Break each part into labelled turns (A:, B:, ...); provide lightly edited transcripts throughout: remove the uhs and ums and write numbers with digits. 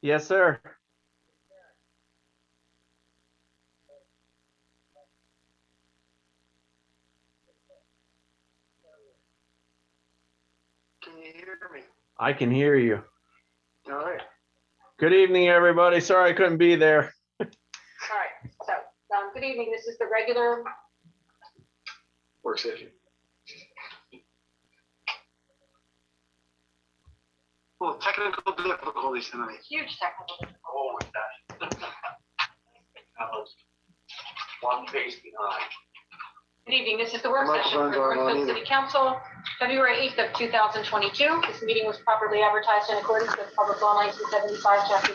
A: Yes, sir.
B: Can you hear me?
A: I can hear you.
B: All right.
A: Good evening, everybody. Sorry I couldn't be there.
C: All right, so, good evening. This is the regular,
B: Work session. Well, technical difficulties tonight.
C: huge technical difficulty.
B: Oh, my gosh. One page behind.
C: Good evening. This is the work session for
B: Microphones aren't on
C: Northfield
B: either.
C: City Council, February 8th of 2022. This meeting was properly advertised in accordance with Public Law 1975, Chapter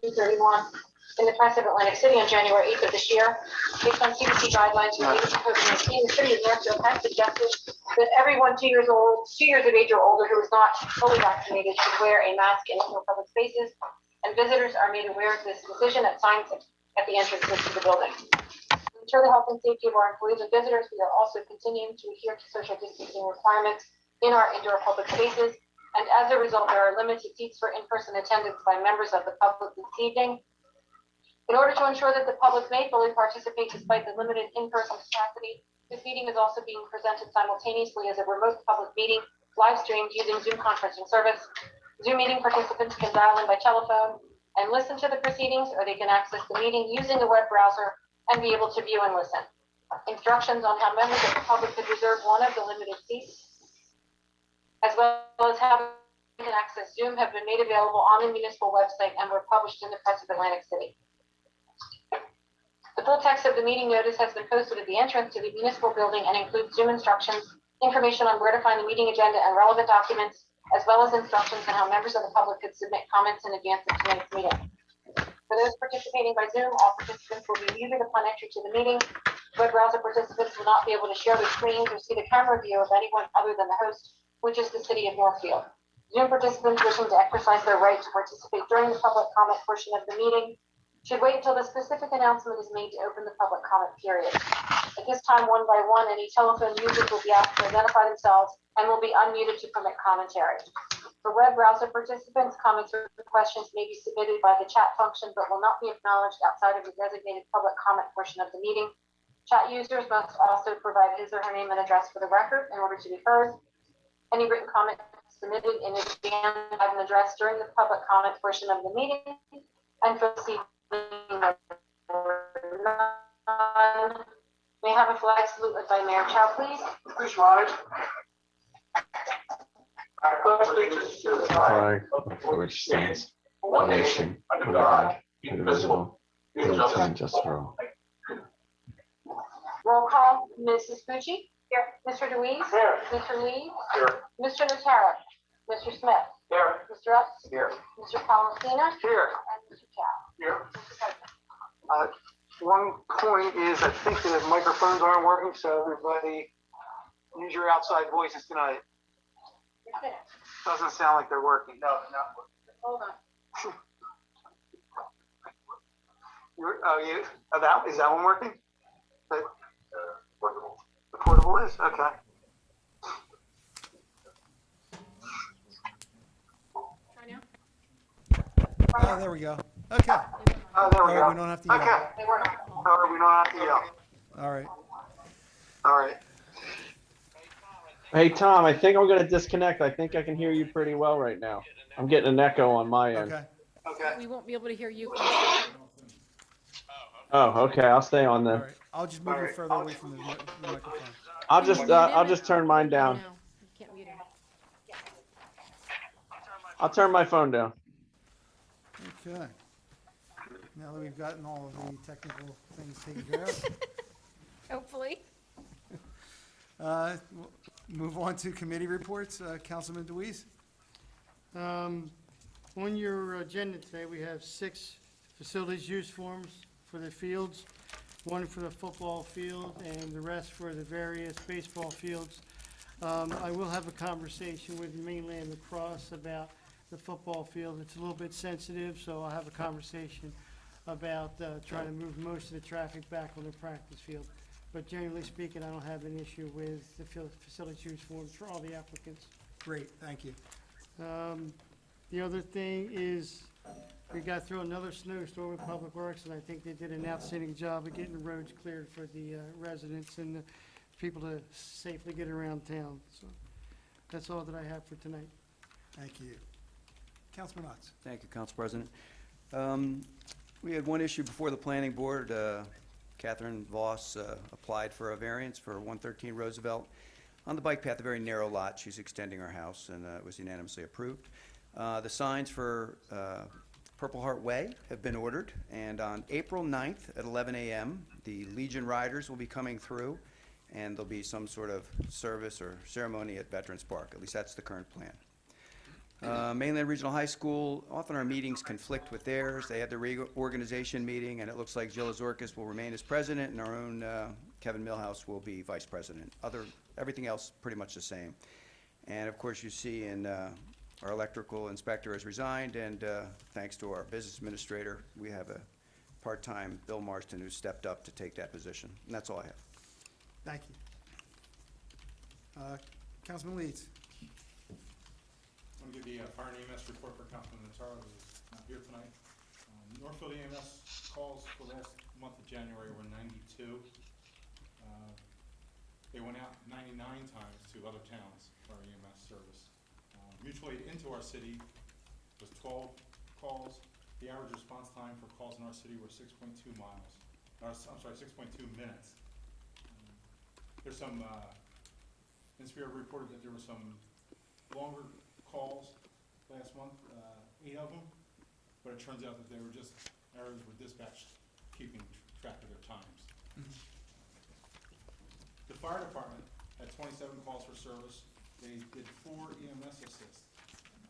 C: 231 in the Press of Atlantic City on January 8th of this year. Based on CDC guidelines related to COVID-19, the city of Northfield has suggested that everyone 2 years of age or older who is not fully vaccinated should wear a mask in indoor public spaces, and visitors are made aware of this decision at signs at the entrances to the building. To ensure the health and safety of our employees and visitors, we are also continuing to adhere to social distancing requirements in our indoor public spaces, and as a result, there are limited seats for in-person attendance by members of the public this evening. In order to ensure that the public may fully participate despite the limited in-person capacity, this meeting is also being presented simultaneously as a remote public meeting, live streamed using Zoom conferencing service. Zoom meeting participants can dial in by telephone and listen to the proceedings, or they can access the meeting using the web browser and be able to view and listen. Instructions on how members of the public could reserve one of the limited seats, as well as how they can access Zoom, have been made available on the municipal website and were published in the Press of Atlantic City. The full text of the meeting notice has been posted at the entrance to the municipal building and includes Zoom instructions, information on where to find the meeting agenda and relevant documents, as well as instructions on how members of the public could submit comments in advance of tonight's meeting. For those participating by Zoom, all participants will be muted upon entry to the meeting. Web browser participants will not be able to share their screens or see the camera view of anyone other than the host, which is the city of Northfield. Zoom participants wishing to exercise their right to participate during the public comment portion of the meeting should wait until the specific announcement is made to open the public comment period. At this time, one by one, any telephone users will be asked to identify themselves and will be unmuted to permit commentary. For web browser participants, comments or questions may be submitted by the chat function, but will not be acknowledged outside of the designated public comment portion of the meeting. Chat users must also provide his or her name and address for the record in order to be heard. Any written comment submitted in advance have an address during the public comment portion of the meeting, and for the may I have a flag salute led by Mayor Chow, please.
B: Please rise.
A: Flag for which stands one nation, under God, indivisible, with liberty and justice for all.
C: Roll call, Mrs. Fucci. Here. Mr. DeWeese.
B: Here.
C: Mr. Lee.
B: Here.
C: Mr. Notara. Mr. Smith.
B: Here.
C: Mr. Epps.
B: Here.
C: Mr. Palestina.
B: Here.
C: And Mr. Chow.
B: Here.
C: Mr. President.
B: One point is, I think the microphones aren't working, so everybody use your outside voices tonight.
C: You're finished.
B: Doesn't sound like they're working. No, not working.
C: Hold on.
B: Is that one working? Portable. The portable is? Okay.
C: Try now.
D: Oh, there we go. Okay.
B: Oh, there we
D: All right,
B: go.
D: we don't have to yell.
B: Okay.
C: They were not.
B: All right, we don't have to yell.
D: All right.
B: All right.
A: Hey, Tom, I think I'm going to disconnect. I think I can hear you pretty well right now. I'm getting an echo on my end.
D: Okay.
B: Okay.
E: We won't be able to hear you.
A: Oh, okay. I'll stay on
D: All
A: then.
D: right. I'll just move
B: All
D: you
B: right.
D: further away from the microphone.
A: I'll just turn mine down.
E: No, you can't mute him.
A: I'll turn my phone down.
D: Okay. Now that we've gotten all of the technical things taken care of,
E: Hopefully.
D: we'll move on to committee reports. Councilman DeWeese?
F: On your agenda today, we have 6 facilities use forms for the fields, 1 for the football field, and the rest for the various baseball fields. I will have a conversation with Mainland Lacrosse about the football field. It's a little bit sensitive, so I'll have a conversation about trying to move most of the traffic back on the practice field. But generally speaking, I don't have an issue with the facilities use forms for all the applicants.
D: Great, thank you.
F: The other thing is, We got through another snowstorm with Public Works, and I think they did an outstanding job of getting the roads cleared for the residents and the people to safely get around town. So that's all that I have for tonight.
D: Thank you. Councilman Otts.
G: Thank you, Council President. We had one issue before the planning board. Catherine Voss applied for a variance for 113 Roosevelt on the bike path, a very narrow lot. She's extending her house, and it was unanimously approved. The signs for Purple Heart Way have been ordered, and on April 9th at 11 a.m., the Legion Riders will be coming through, and there'll be some sort of service or ceremony at Veterans Park. At least that's the current plan. Mainland Regional High School, often our meetings conflict with theirs. They had the reorganization meeting, and it looks like Jill Azorkis will remain as president, and our own Kevin Millhouse will be vice president. Everything else pretty much the same. And of course, you see in our electrical inspector has resigned, and thanks to our business administrator, we have a part-time Bill Marston who stepped up to take that position. And that's all I have.
D: Thank you. Councilman Leeds.
H: I'm going to give the fire and EMS report for Councilman Notaro, who's not here tonight. Northfield EMS calls for last month of January were 92. They went out 99 times to other towns for our EMS service. Mutual aid into our city was 12 calls. The average response time for calls in our city were 6.2 miles. I'm sorry, 6.2 minutes. There's some, Inspire reported that there were some longer calls last month, 8 of them, but it turns out that they were just errors with dispatch keeping track of their times. The fire department had 27 calls for service. They did 4 EMS assists.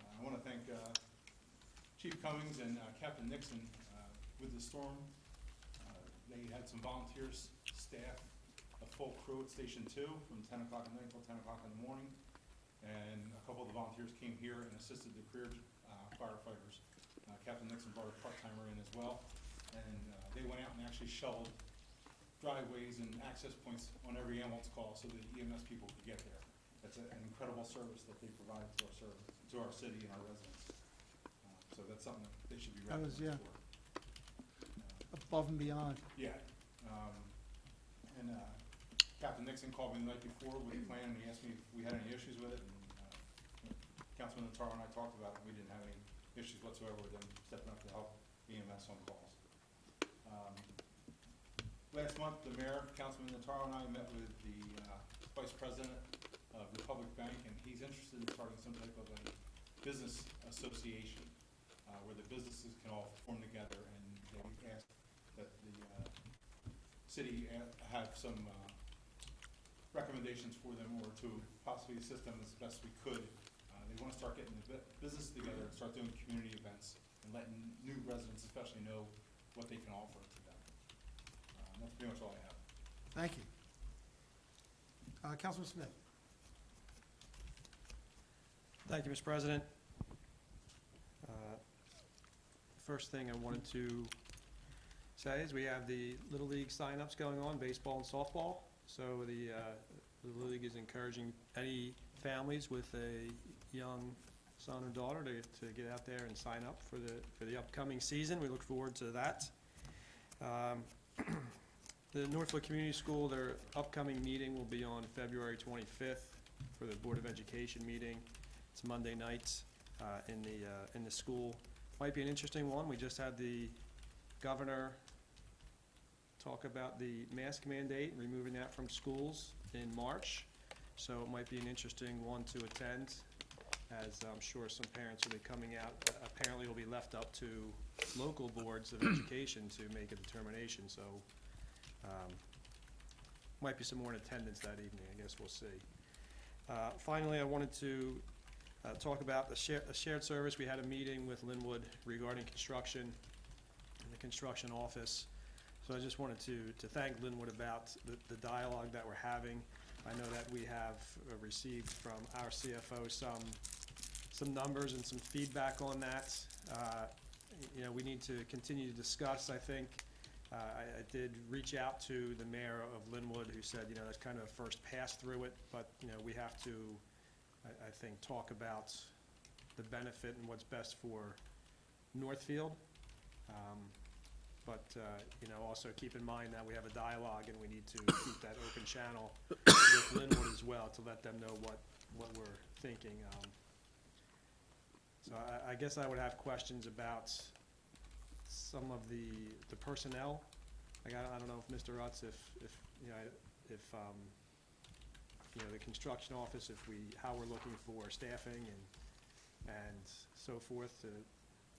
H: I want to thank Chief Cummings and Captain Nixon with the storm. They had some volunteers staff a full crew at Station 2 from 10 o'clock at night till 10 o'clock in the morning. And a couple of the volunteers came here and assisted the career firefighters. Captain Nixon brought a part-timer in as well. And they went out and actually shoveled driveways and access points on every ambulance call so that EMS people could get there. That's an incredible service that they provide to our city and our residents. So that's something that they should be recognized for.
D: Above and beyond.
H: Yeah. Captain Nixon called me the night before with a plan, and he asked me if we had any issues with it, and Councilman Notaro and I talked about it, and we didn't have any issues whatsoever with them stepping up to help EMS on calls. Last month, the mayor, Councilman Notaro, and I met with the vice president of the public bank, and he's interested in starting some type of a business association where the businesses can all form together, and they asked that the city have some recommendations for them, or to possibly assist them as best we could. They want to start getting the business together and start doing community events and letting new residents especially know what they can offer to them. That's pretty much all I have.
D: Thank you. Councilman Smith.
I: Thank you, Mr. President. First thing I wanted to say is we have the Little League signups going on, baseball and softball. So the Little League is encouraging any families with a young son or daughter to get out there and sign up for the upcoming season. We look forward to that. The Northfield Community School, their upcoming meeting will be on February 25th for the Board of Education meeting. It's Monday nights in the school. Might be an interesting one. We just had the governor talk about the mask mandate and removing that from schools in March. So it might be an interesting one to attend, as I'm sure some parents will be coming out. Apparently it'll be left up to local boards of education to make a determination. So might be some more in attendance that evening. I guess we'll see. Finally, I wanted to talk about the shared service. We had a meeting with Linwood regarding construction in the construction office. So I just wanted to thank Linwood about the dialogue that we're having. I know that we have received from our CFO some numbers and some feedback on that. You know, we need to continue to discuss. I think I did reach out to the mayor of Linwood, who said, you know, that's kind of a first pass through it, but you know, we have to, I think, talk about the benefit and what's best for Northfield But, also keep in mind that we have a dialogue and we need to keep that open channel with Linwood as well to let them know what we're thinking. So I guess I would have questions about some of the personnel. Like, I don't know if Mr. Utz, if the construction office, how we're looking for staffing and so forth.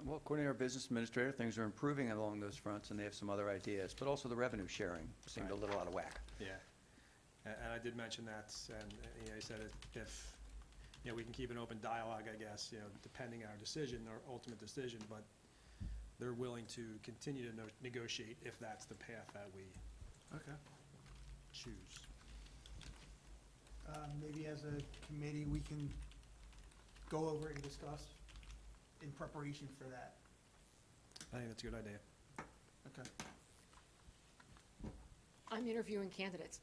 G: Well, according to our business administrator, things are improving along those fronts, and they have some other ideas, but also the revenue sharing seemed a little out of whack.
I: Yeah, and I did mention that, and, he said if, we can keep an open dialogue, I guess, depending on our decision, our ultimate decision, but they're willing to continue to negotiate if that's the path that we
D: Okay.
I: choose.
D: Maybe as a committee, we can go over and discuss in preparation for that.
I: I think that's a good idea.
D: Okay.
E: I'm interviewing candidates.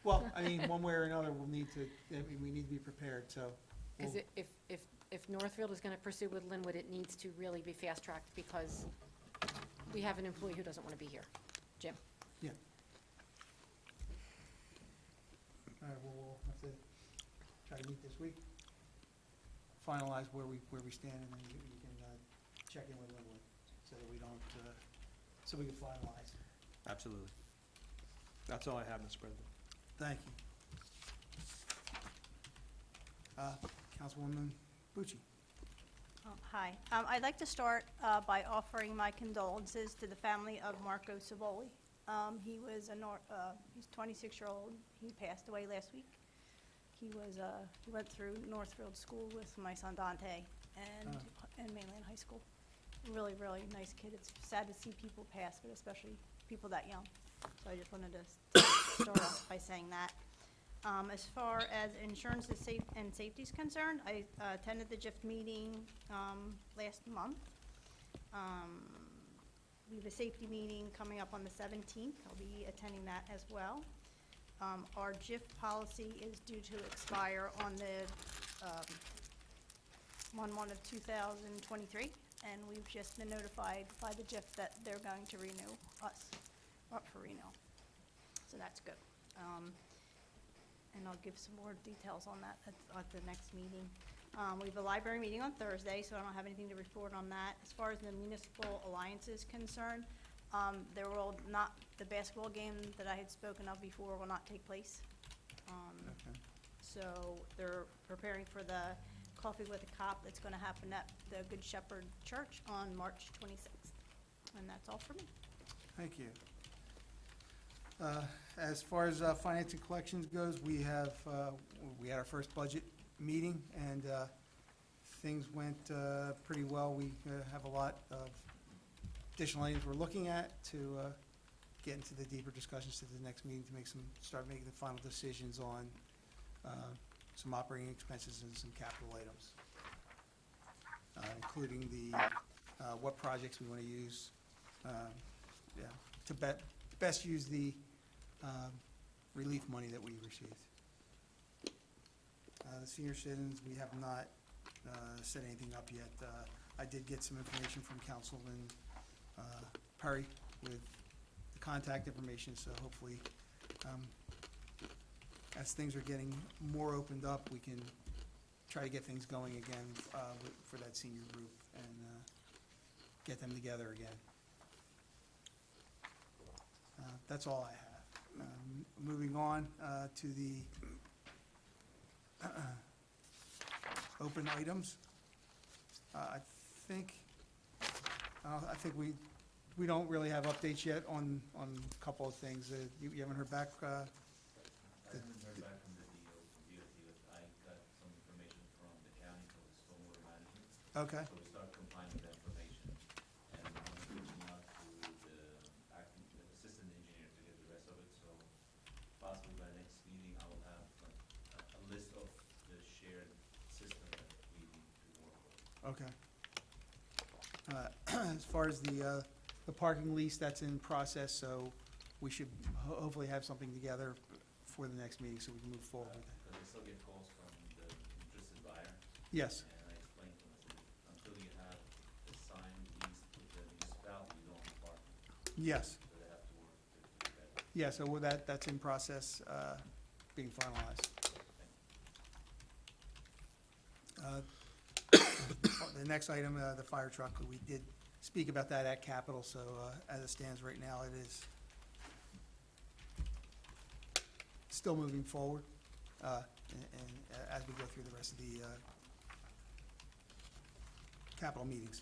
D: Well, I mean, one way or another, we need to be prepared, so.
E: Because
D: we'll-
E: if Northfield is gonna pursue with Linwood, it needs to really be fast-tracked because we have an employee who doesn't wanna be here. Jim?
D: Yeah. All right, well, we'll have to try to meet this week, finalize where we stand, and then we can check in with Linwood, so that we don't, so we can finalize.
I: Absolutely. That's all I have, Mr. President.
D: Thank you. Councilwoman Bucci.
J: Hi. I'd like to start by offering my condolences to the family of Marco Savoli. He was he's 26-year-old. He passed away last week. He went through Northfield School with my son Dante and Mainland High School. Really, really nice kid. It's sad to see people pass, but especially people that young. So I just wanted to start off by saying that. As far as insurance and safety is concerned, I attended the GIF meeting last month. We have a safety meeting coming up on the 17th. I'll be attending that as well. Our GIF policy is due to expire on the 1/1/2023, and we've just been notified by the GIF that they're going to renew us, up for renewal. So that's good. And I'll give some more details on that at the next meeting. We have a library meeting on Thursday, so I don't have anything to report on that. As far as the municipal alliance is concerned, the basketball game that I had spoken of before will not take place.
D: Okay.
J: So they're preparing for the Coffee with a Cop that's gonna happen at the Good Shepherd Church on March 26th. And that's all for me.
D: Thank you. As far as finance and collections goes, we had our first budget meeting, and things went pretty well. We have a lot of additional items we're looking at to get into the deeper discussions to the next meeting to start making the final decisions on some operating expenses and some capital items, including what projects we want to use, to best use the relief money that we received. The senior citizens, we have not set anything up yet. I did get some information from Councilman Perry with the contact information, so hopefully, as things are getting more opened up, we can try to get things going again for that senior group and get them together again. That's all I have. Moving on to the open items. I think we don't really have updates yet on a couple of things. You haven't heard back?
K: I haven't heard back from the DOT, but I got some information from the county for the stormwater management.
D: Okay.
K: So we start compiling the information, and I'm reaching out to the assistant engineer to get the rest of it, so possibly by next meeting, I will have a list of the shared system that we need to work with.
D: Okay. As far as the parking lease, that's in process, so we should hopefully have something together for the next meeting so we can move forward with it.
K: Because I still get calls from the interested buyer,
D: Yes.
K: and I explained to them, I said, until you have a signed lease with the municipality, you
D: Yes,
K: So they have to work to get that.
D: yeah, so that's in process, being finalized. The next item, the fire truck, we did speak about that at Capitol, so as it stands right now, it is still moving forward, and as we go through the rest of the Capitol meetings.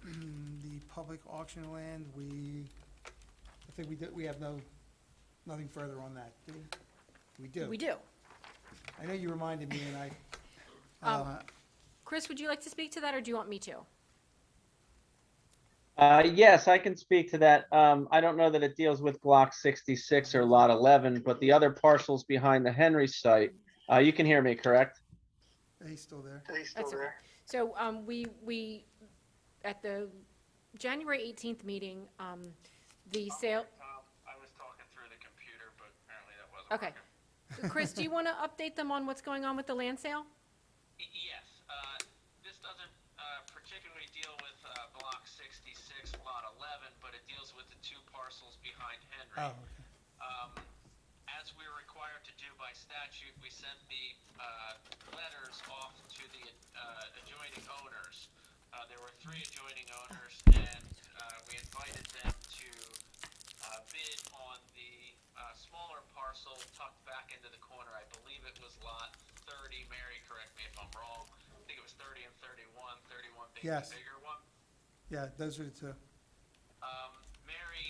D: The public auction land, I think we have nothing further on that, do we? We do.
E: We do.
D: I know you reminded me, and
E: Chris, would you like to speak to that, or do you want me to?
L: Yes, I can speak to that. I don't know that it deals with Block 66 or Lot 11, but the other parcels behind the Henry site, you can hear me, correct?
D: he's still there.
E: That's okay. So, we, at the January 18th meeting, the sale,
M: I was talking through the computer, but apparently that wasn't
E: okay.
M: working.
E: Chris, do you want to update them on what's going on with the land sale?
M: Yes, this doesn't particularly deal with Block 66, Lot 11, but it deals with the two parcels behind Henry.
D: Oh, okay.
M: As we're required to do by statute, we sent the letters off to the adjoining owners. There were 3 adjoining owners, and we invited them to bid on the smaller parcel tucked back into the corner. I believe it was Lot 30. Mary, correct me if I'm wrong. I think it was 30 and 31, 31 being
D: Yes.
M: the bigger one.
D: Yeah, those are the two.
M: Mary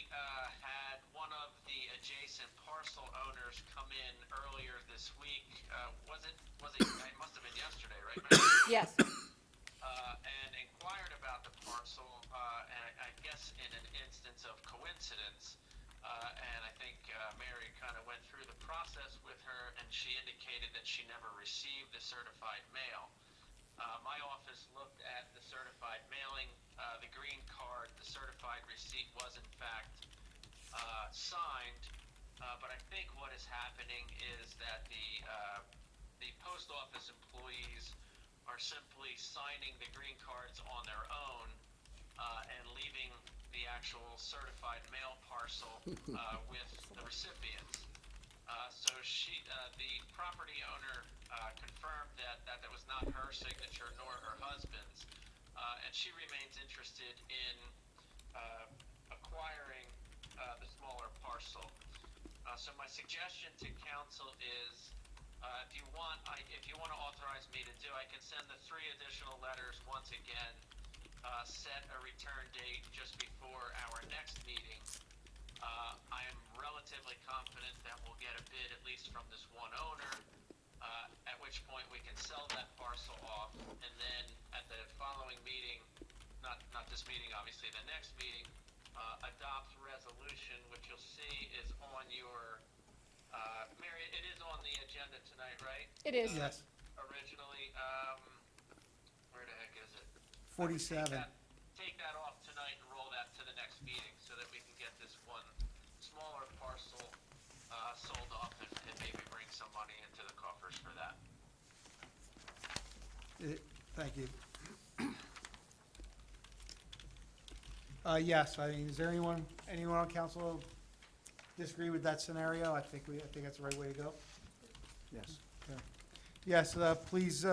M: had one of the adjacent parcel owners come in earlier this week. It must have been yesterday, right, Mary?
E: Yes.
M: And inquired about the parcel, and I guess in an instance of coincidence, and I think Mary kind of went through the process with her, and she indicated that she never received the certified mail. My office looked at the certified mailing, the green card, the certified receipt was in fact signed, but I think what is happening is that the post office employees are simply signing the green cards on their own and leaving the actual certified mail parcel with the recipients. So the property owner confirmed that was not her signature nor her husband's, and she remains interested in acquiring the smaller parcel. So my suggestion to council is, if you want to authorize me to do, I can send the 3 additional letters once again, set a return date just before our next meeting. I am relatively confident that we'll get a bid at least from this one owner, at which point we can sell that parcel off, and then at the following meeting, not this meeting, obviously, the next meeting, adopt resolution, which you'll see is on your, Mary, it is on the agenda tonight, right?
E: It is.
D: Yes.
M: Originally, where the heck is it?
D: 47.
M: Take that off tonight and roll that to the next meeting so that we can get this one smaller parcel sold off and maybe bring some money into the coffers for that.
D: Thank you. Yes, I mean, is there anyone on council disagree with that scenario? I think that's the right way to go.
G: Yes.
D: Okay. Yes, please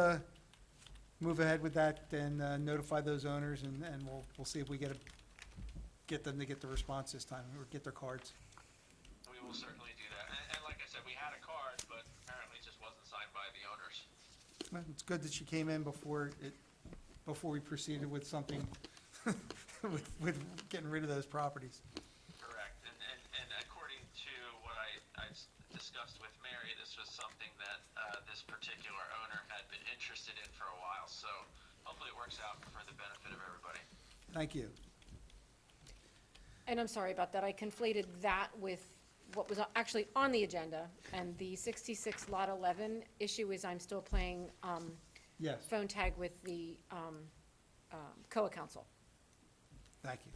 D: move ahead with that and notify those owners, and we'll see if we get them to get the response this time, or get their cards.
M: We will certainly do that. And like I said, we had a card, but apparently it just wasn't signed by the owners.
D: Well, it's good that she came in before we proceeded with something, with getting rid of those properties.
M: Correct. And according to what I discussed with Mary, this was something that this particular owner had been interested in for a while. So hopefully it works out for the benefit of everybody.
D: Thank you.
E: And I'm sorry about that. I conflated that with what was actually on the agenda. And the 66 Lot 11 issue is I'm still playing
D: Yes,
E: phone tag with the COA council.
D: thank you.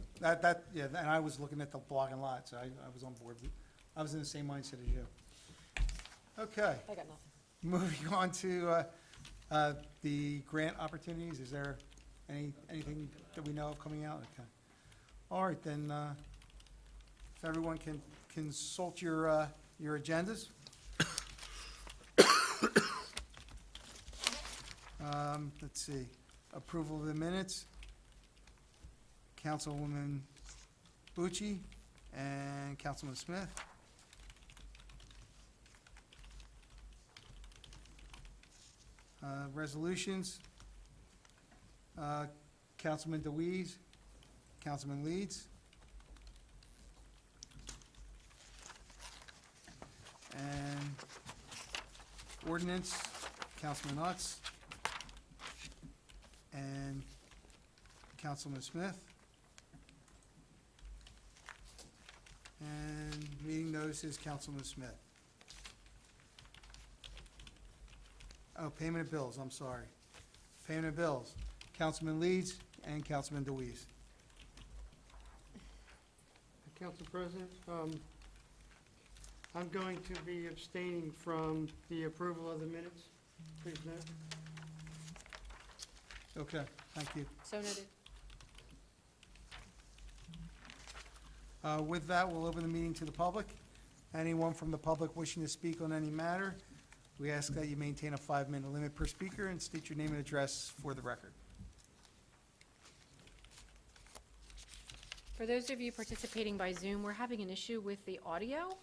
D: Yeah, and I was looking at the block and lot, so I was on board. I was in the same mindset as you. Okay,
E: I got nothing.
D: moving on to the grant opportunities. Is there anything that we know of coming out? Okay. All right, then, if everyone can consult your agendas. Let's see, approval of the minutes. Councilwoman Bucci and Councilman Smith. Resolutions. Councilman DeWeese, Councilman Leeds. And ordinance, Councilman Utz and Councilman Smith. And meeting notices, Councilman Smith. Oh, payment of bills, I'm sorry. Payment of bills, Councilman Leeds and Councilman DeWeese.
F: Council President, I'm going to be abstaining from the approval of the minutes. Please note.
D: Okay, thank you.
E: So noted.
D: With that, we'll open the meeting to the public. Anyone from the public wishing to speak on any matter, we ask that you maintain a 5-minute limit per speaker and state your name and address for the record.
E: For those of you participating by Zoom, we're having an issue with the audio.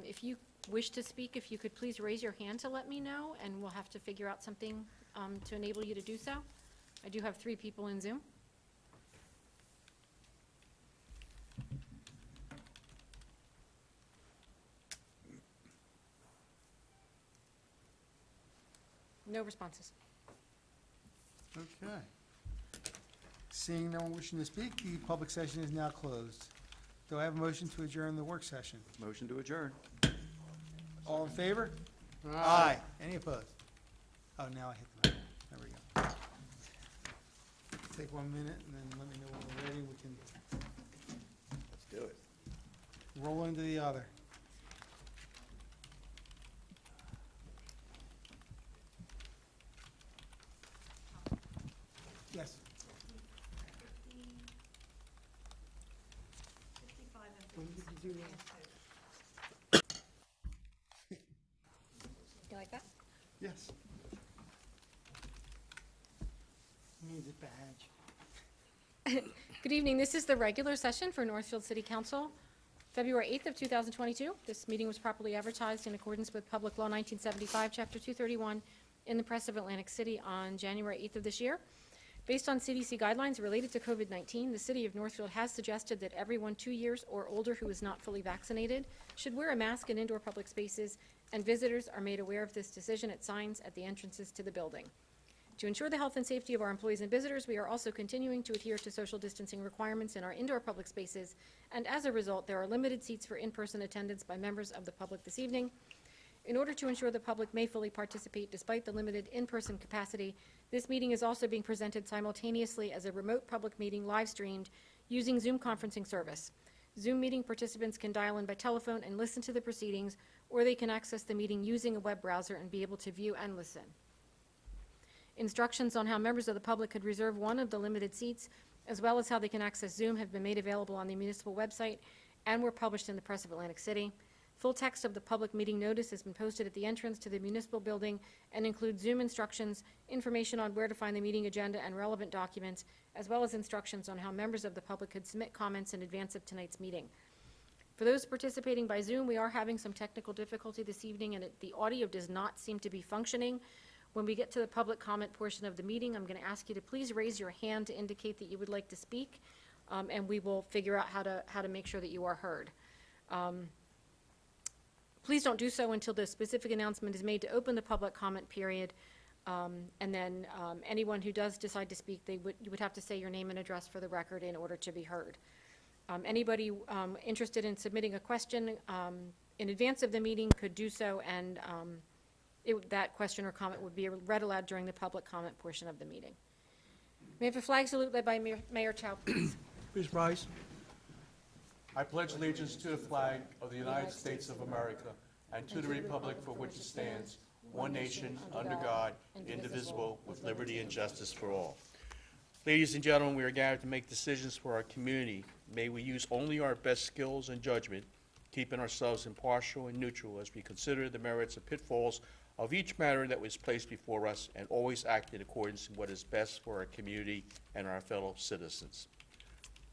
E: If you wish to speak, if you could please raise your hand to let me know, and we'll have to figure out something to enable you to do so. I do have 3 people in Zoom. No responses.
D: Okay. Seeing no one wishing to speak, the public session is now closed. Do I have a motion to adjourn the work session?
G: Motion to adjourn.
D: All in favor? Aye. Any opposed? Oh, now I hit the button. There we go. Take 1 minute and then let me know when we're ready. We can
G: Let's do it.
D: roll into the other. Yes.
F: When did you do that?
E: You like that?
D: Yes.
F: Needs a badge.
E: Good evening. This is the regular session for Northfield City Council, February 8th of 2022. This meeting was properly advertised in accordance with Public Law 1975, Chapter 231, in the Press of Atlantic City on January 8th of this year. Based on CDC guidelines related to COVID-19, the City of Northfield has suggested that everyone 2 years or older who is not fully vaccinated should wear a mask in indoor public spaces, and visitors are made aware of this decision at signs at the entrances to the building. To ensure the health and safety of our employees and visitors, we are also continuing to adhere to social distancing requirements in our indoor public spaces, and as a result, there are limited seats for in-person attendance by members of the public this evening. In order to ensure the public may fully participate despite the limited in-person capacity, this meeting is also being presented simultaneously as a remote public meeting live-streamed using Zoom conferencing service. Zoom meeting participants can dial in by telephone and listen to the proceedings, or they can access the meeting using a web browser and be able to view and listen. Instructions on how members of the public could reserve one of the limited seats, as well as how they can access Zoom, have been made available on the municipal website and were published in the Press of Atlantic City. Full text of the public meeting notice has been posted at the entrance to the municipal building and includes Zoom instructions, information on where to find the meeting agenda and relevant documents, as well as instructions on how members of the public could submit comments in advance of tonight's meeting. For those participating by Zoom, we are having some technical difficulty this evening, and the audio does not seem to be functioning. When we get to the public comment portion of the meeting, I'm going to ask you to please raise your hand to indicate that you would like to speak, and we will figure out how to make sure that you are heard. Please don't do so until the specific announcement is made to open the public comment period, and then anyone who does decide to speak, you would have to say your name and address for the record in order to be heard. Anybody interested in submitting a question in advance of the meeting could do so, and that question or comment would be read aloud during the public comment portion of the meeting. May I have a flag salute led by Mayor Chow, please?
N: Please rise. I pledge allegiance to the flag of the United States of America and to the republic for which it stands, one nation, under God, indivisible, with liberty and justice for all. Ladies and gentlemen, we are gathered to make decisions for our community. may we use only our best skills and judgment, keeping ourselves impartial and neutral as we consider the merits and pitfalls of each matter that was placed before us, and always act in accordance with what is best for our community and our fellow citizens.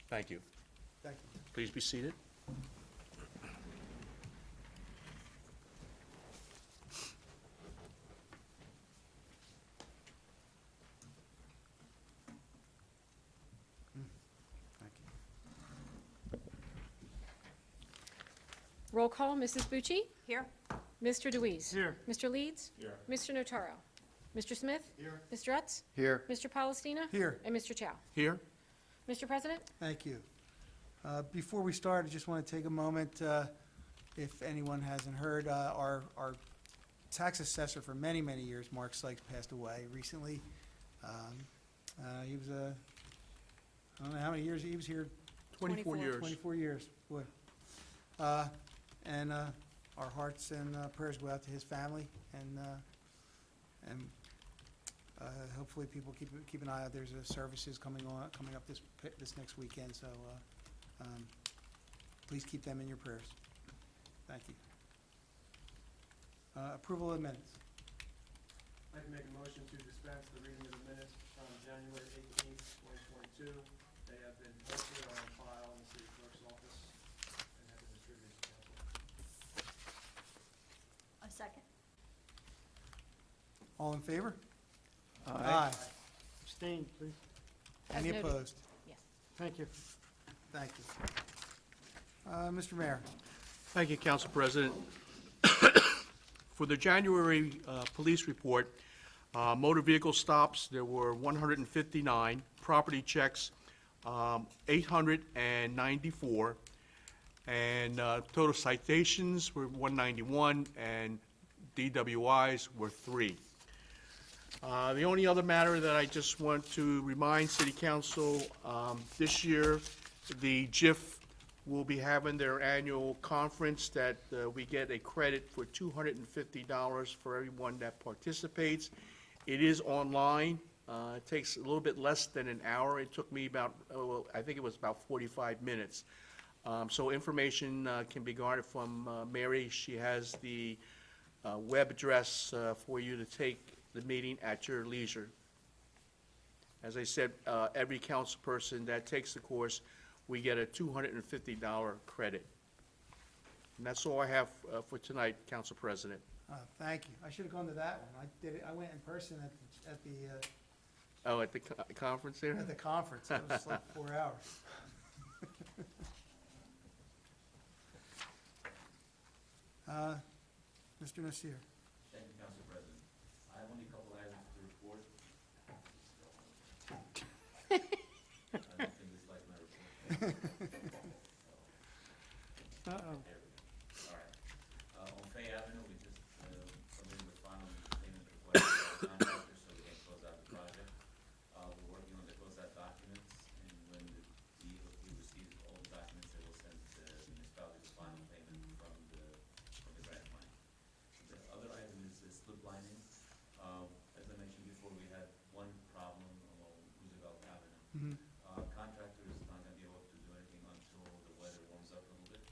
N: Thank you.
D: Thank you.
N: Please be seated.
D: Thank you.
E: Roll call, Mrs. Bucci?
J: Here?
E: Mr. Deweese?
F: Here.
E: Mr. Leeds?
H: Here.
E: Mr. Notaro? Mr. Smith?
F: Here.
E: Mr. Utz?
G: Here.
E: Mr. Palestina?
D: Here.
E: And Mr. Chow?
N: Here.
E: Mr. President?
D: Thank you. Before we start, I just want to take a moment, if anyone hasn't heard, our tax assessor for many, many years, Mark Sykes, passed away recently. He was I don't know how many years he was here,
N: 24 years.
D: 24 years, boy. And our hearts and prayers go out to his family, and hopefully people keep an eye out. There's services coming up this next weekend, so please keep them in your prayers. Thank you. Approval of the minutes.
I: I can make a motion to dispense the reading of the minutes from January 18th, 2022. They have been posted on file in the city clerk's office and have been distributed to council.
J: A second.
D: All in favor?
G: Aye.
F: Abstain, please.
E: As
D: Any
E: noted.
D: opposed?
E: Yes.
F: Thank you.
D: Thank you. Mr. Mayor?
N: Thank you, Council President. For the January police report, motor vehicle stops, there were 159, property checks, 894, and total citations were 191, and DWIs were 3. The only other matter that I just want to remind City Council, this year, the JIF will be having their annual conference that we get a credit for $250 for everyone that participates. It is online. It takes a little bit less than an hour. It took me about, I think it was about 45 minutes. So information can be garnered from Mary. She has the web address for you to take the meeting at your leisure. As I said, every council person that takes the course, we get a $250 credit. And that's all I have for tonight, Council President.
D: Thank you. I should have gone to that one. I did it, I went in person at the
N: Oh, at the conference there?
D: at the conference. It was like 4 hours. Mr. Nasir?
K: Thank you, Council President. I have only a couple items to report. I don't think this likes my report.
F: Uh-oh.
K: There we go. All right. On Fay Avenue, we just submitted the final payment request to our contractor so we can close out the project. We're working on the closeout documents, and when the DOT receives all the documents, they will send the municipality the final payment from the grant money. The other item is the slip lining. As I mentioned before, we had one problem along Roosevelt Avenue. Contractor is not gonna be able to do anything until the weather warms up a little bit.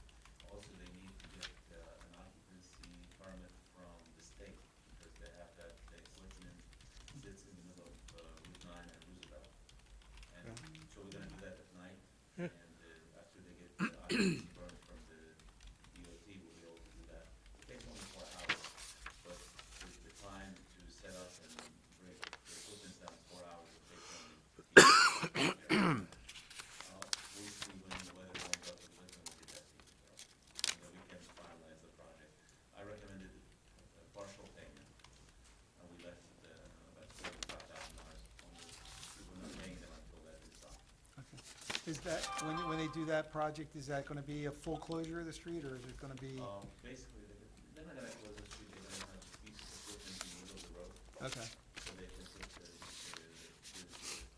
K: Also, they need to get an occupancy permit from the state, because they have that, the equipment sits in the middle of Route 9 and Roosevelt. And so we're gonna do that at night, and after they get the occupancy permit from the DOT, we'll be able to do that. It takes only 4 hours, but the time to set up and break the equipment down 4 hours, it takes only 15 minutes. We'll see when the weather warms up a little bit, and we'll get that taken care of, so that we can finalize the project. I recommended a partial payment, and we left about $45,000 on the, we're not paying them until that is done.
D: Okay. Is that, when they do that project, is that gonna be a full closure of the street, or is it gonna be?
K: Basically, they're not gonna close the street, they're gonna have pieces of equipment in the middle of the road,
D: Okay,
K: so they can put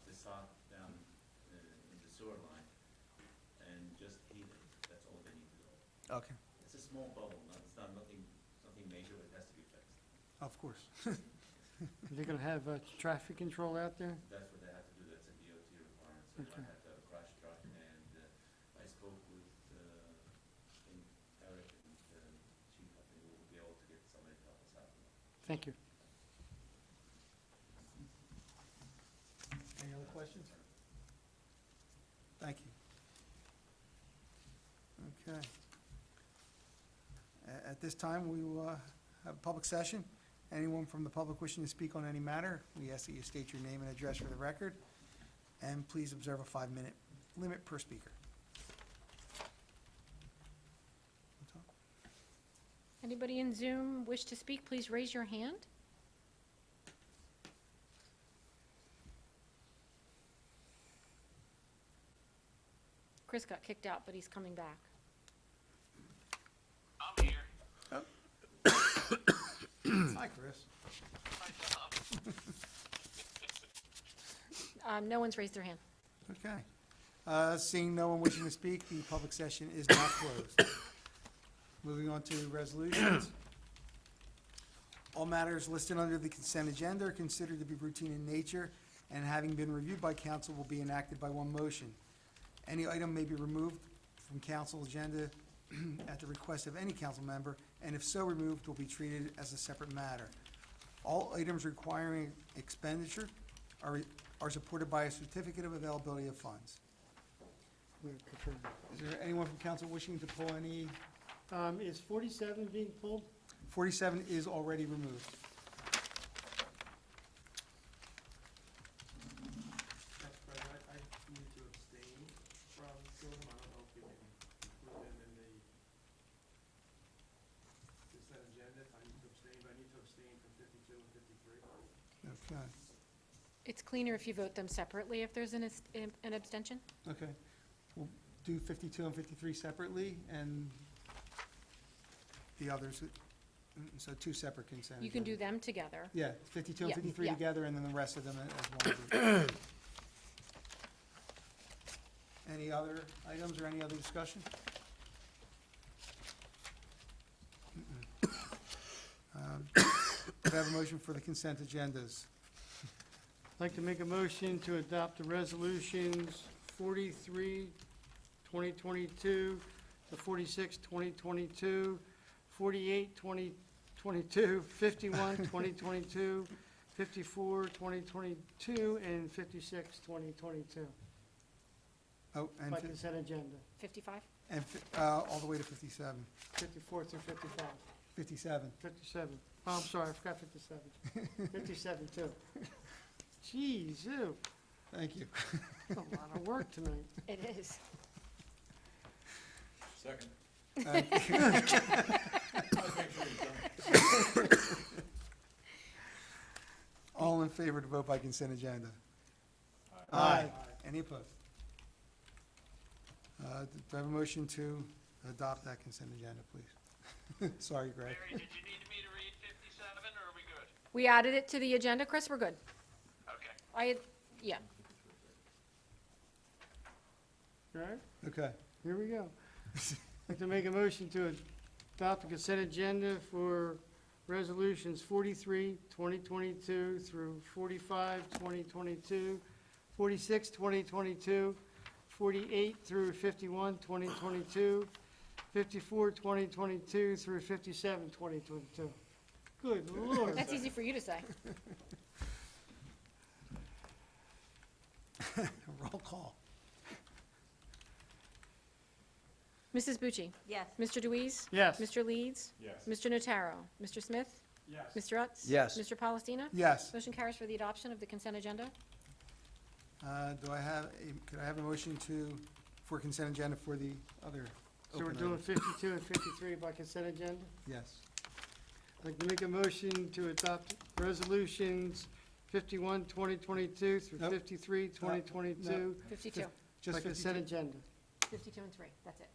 K: the sock down in the sewer line and just heat it. That's all they need to do.
D: okay,
K: It's a small bubble, it's not nothing major, it has to be fixed.
D: of course.
F: They're gonna have traffic control out there?
K: That's what they have to do, that's a DOT requirement, so they
F: Okay.
K: might have to have a crash truck, and I
F: Thank you.
D: Any other questions? Thank you. Okay. At this time, we will have a public session. Anyone from the public wishing to speak on any matter, we ask that you state your name and address for the record, and please observe a 5-minute limit per speaker.
E: Anybody in Zoom wish to speak, please raise your hand. Chris got kicked out, but he's coming back.
M: I'm here.
D: Hi, Chris.
E: No one's raised their hand.
D: Okay. Seeing no one wishing to speak, the public session is now closed. Moving on to resolutions. All matters listed under the consent agenda are considered to be routine in nature, and having been reviewed by council will be enacted by one motion. Any item may be removed from council agenda at the request of any council member, and if so removed, will be treated as a separate matter. All items requiring expenditure are supported by a certificate of availability of funds. Is there anyone from council wishing to pull any?
F: Is 47 being pulled?
D: 47 is already removed.
I: Council President, I need to abstain from two of them. I don't know if we can include them in the consent agenda. I need to abstain, but I need to abstain from 52 and 53.
D: Okay,
E: It's cleaner if you vote them separately if there's an abstention.
D: okay. We'll do 52 and 53 separately, and the others, so two separate consent.
E: You can do
D: agendas.
E: them together.
D: Yeah, 52 and
E: Yeah,
D: 53
E: yeah.
D: together, and then the rest of them as one group. Any other items or any other discussion? Could I have a motion for the consent agendas?
F: I'd like to make a motion to adopt the resolutions 43, 2022, the 46, 2022, 48, 2022, 51, 2022, 54, 2022, and 56, 2022,
D: Oh, and,
F: by consent agenda,
E: 55?
D: all the way to 57.
F: 54 through 55,
D: 57.
F: 57. Oh, I'm sorry, I forgot 57. 57, too. Jeez, ew,
D: Thank you.
F: a lot of work tonight.
E: It is.
H: Second.
D: All in favor to vote by consent agenda? Aye. Any opposed? Do I have a motion to adopt that consent agenda, please? Sorry, Greg.
M: Mary, did you need me to read 57, or are we good?
E: We added it to the agenda, Chris, we're good.
M: Okay.
E: Yeah.
F: All right,
D: Okay.
F: here we go. I'd like to make a motion to adopt the consent agenda for resolutions 43, 2022 through 45, 2022, 46, 2022, 48 through 51, 2022, 54, 2022 through 57, 2022. Good Lord.
E: That's easy for you to say.
D: Roll call.
E: Mrs. Bucci?
J: Yes.
E: Mr. Deweese?
F: Yes.
E: Mr. Leeds?
H: Yes.
E: Mr. Notaro? Mr. Smith?
H: Yes.
E: Mr. Utz?
G: Yes.
E: Mr. Palestina?
D: Yes.
E: Motion carries for the adoption of the consent agenda.
D: Could I have a motion for consent agenda for the other
F: So we're
D: open
F: doing
D: items?
F: 52 and 53 by consent agenda?
D: Yes.
F: I'd like to make a motion to adopt resolutions 51, 2022 through
D: Nope.
F: 53, 2022
E: 52.
D: Just
F: by consent
D: 52.
F: agenda.
E: 52 and 3, that's it.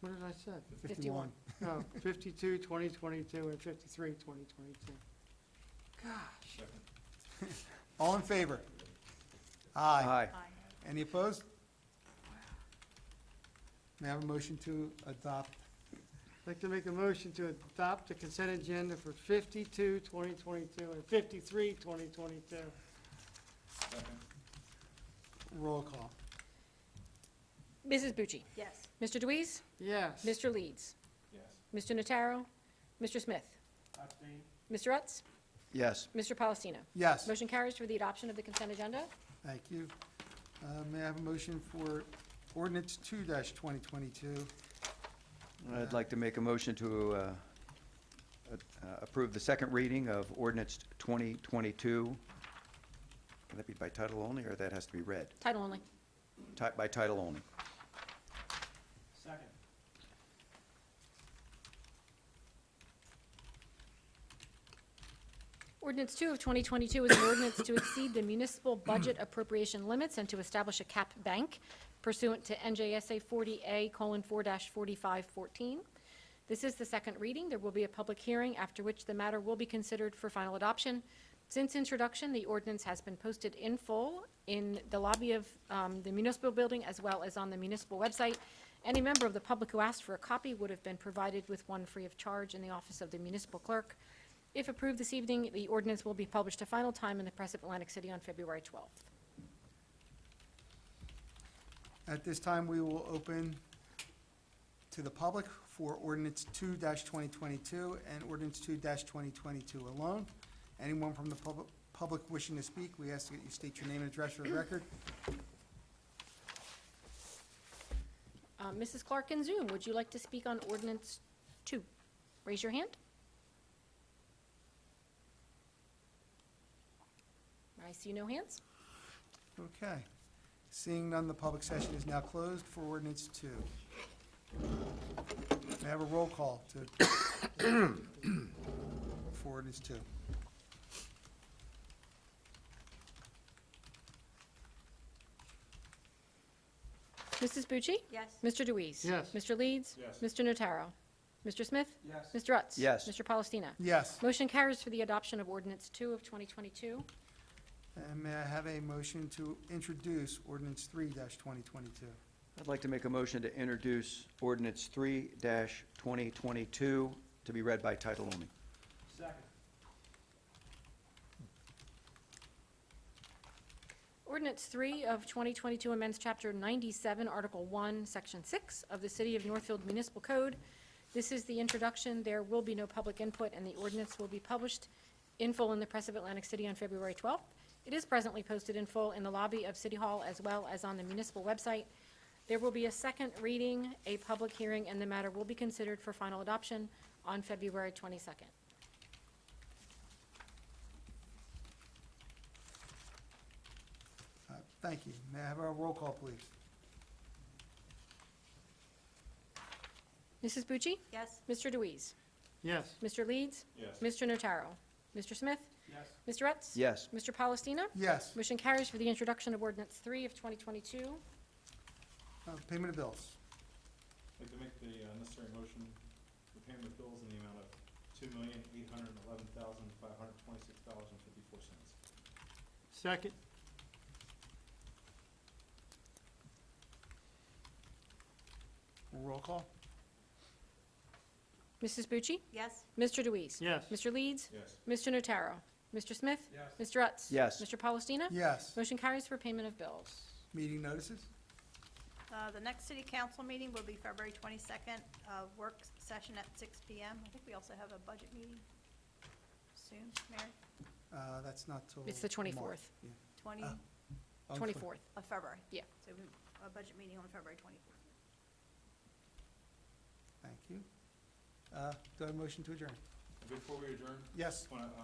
F: What did I say?
D: 51.
F: Oh, 52, 2022, and 53, 2022.
D: All in favor? Aye.
G: Aye.
D: Any opposed? May I have a motion to adopt?
F: I'd like to make a motion to adopt the consent agenda for 52, 2022, and 53, 2022.
H: Second.
D: Roll call.
E: Mrs. Bucci?
J: Yes.
E: Mr. Deweese?
F: Yes.
E: Mr. Leeds?
H: Yes.
E: Mr. Notaro? Mr. Smith?
I: Abstain.
E: Mr. Rutz?
G: Yes.
E: Mr. Palestina?
D: Yes.
E: Motion carries for the adoption of the consent agenda.
D: Thank you. May I have a motion for ordinance 2-2022?
G: I'd like to make a motion to approve the second reading of ordinance 2022. Can that be by title only, or that has to be read?
E: Title only.
G: By title only.
I: Second.
E: Ordinance 2 of 2022 is an ordinance to exceed the municipal budget appropriation limits and to establish a cap bank pursuant to NJSA 40A:4-4514. This is the second reading. There will be a public hearing, after which the matter will be considered for final adoption. Since introduction, the ordinance has been posted in full in the lobby of the municipal building as well as on the municipal website. Any member of the public who asked for a copy would have been provided with one free of charge in the office of the municipal clerk. If approved this evening, the ordinance will be published a final time in the Press of Atlantic City on February 12th.
D: At this time, we will open to the public for ordinance 2-2022 and ordinance 2-2022 alone. Anyone from the public wishing to speak, we ask that you state your name and address for the record.
E: Mrs. Clark in Zoom, would you like to speak on ordinance 2? Raise your hand. I see no hands.
D: Okay. Seeing none, the public session is now closed for ordinance 2. May I have a roll call for ordinance 2?
E: Mrs. Bucci?
J: Yes.
E: Mr. Deweese?
F: Yes.
E: Mr. Leeds?
H: Yes.
E: Mr. Notaro? Mr. Smith?
I: Yes.
E: Mr. Rutz?
G: Yes.
E: Mr. Palestina?
D: Yes.
E: Motion carries for the adoption of ordinance 2 of 2022.
D: And may I have a motion to introduce ordinance 3-2022?
G: I'd like to make a motion to introduce ordinance 3-2022 to be read by title only.
I: Second.
E: Ordinance 3 of 2022 amends Chapter 97, Article 1, Section 6 of the City of Northfield Municipal Code. This is the introduction. There will be no public input, and the ordinance will be published in full in the Press of Atlantic City on February 12th. It is presently posted in full in the lobby of City Hall as well as on the municipal website. There will be a second reading, a public hearing, and the matter will be considered for final adoption on February 22nd.
D: Thank you. May I have a roll call, please?
E: Mrs. Bucci?
J: Yes.
E: Mr. Deweese?
F: Yes.
E: Mr. Leeds?
H: Yes.
E: Mr. Notaro? Mr. Smith?
I: Yes.
E: Mr. Rutz?
G: Yes.
E: Mr. Palestina?
D: Yes.
E: Motion carries for the introduction of ordinance 3 of 2022.
D: Payment of bills.
H: I'd like to make the necessary motion for payment of bills in the amount of $2,811,526.54.
F: Second.
D: Roll call?
E: Mrs. Bucci?
J: Yes.
E: Mr. Deweese?
F: Yes.
E: Mr. Leeds?
H: Yes.
E: Mr. Notaro? Mr. Smith?
I: Yes.
E: Mr. Rutz?
G: Yes.
E: Mr. Palestina?
D: Yes.
E: Motion carries for payment of bills.
D: Meeting notices?
J: The next city council meeting will be February 22nd, work session at 6 PM. I think we also have a budget meeting soon, Mary,
D: That's not till.
E: It's the 24th.
D: March. Yeah.
J: 20
D: Oh,
E: 24th.
J: of February.
E: Yeah.
J: So we have a budget meeting on February 24th.
D: Thank you. Do I have a motion to adjourn?
H: Before we adjourn,
D: Yes.
H: I want to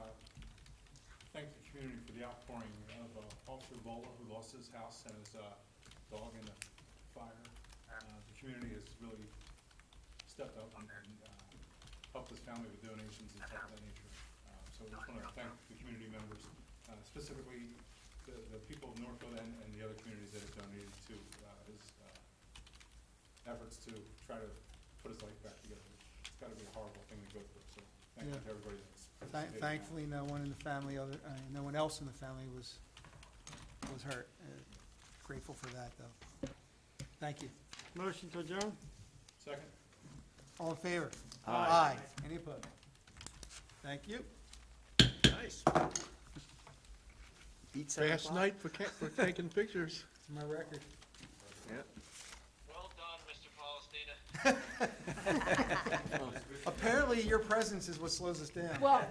H: thank the community for the outpouring of Officer Bola, who lost his house and his dog in the fire. The community has really stepped up and helped his family with donations and stuff of that nature. So I just want to thank the community members, specifically the people of Northfield and the other communities that have donated to his efforts to try to put his life back together. It's got to be a horrible thing to go through, so thank you
D: Yeah.
H: to everybody that's participated.
D: Thankfully, no one in the family, no one else in the family was hurt. Grateful for that, though. Thank you.
F: Motion to adjourn?
H: Second?
D: All in favor?
G: Aye.
D: Any opposed? Thank you.
G: Nice. Beat 7
N: Fast
G: o'clock?
N: night for taking pictures.
D: It's my record.
M: Well done, Mr. Palestina.
D: Apparently Usually your presence is what slows us down.
E: Well,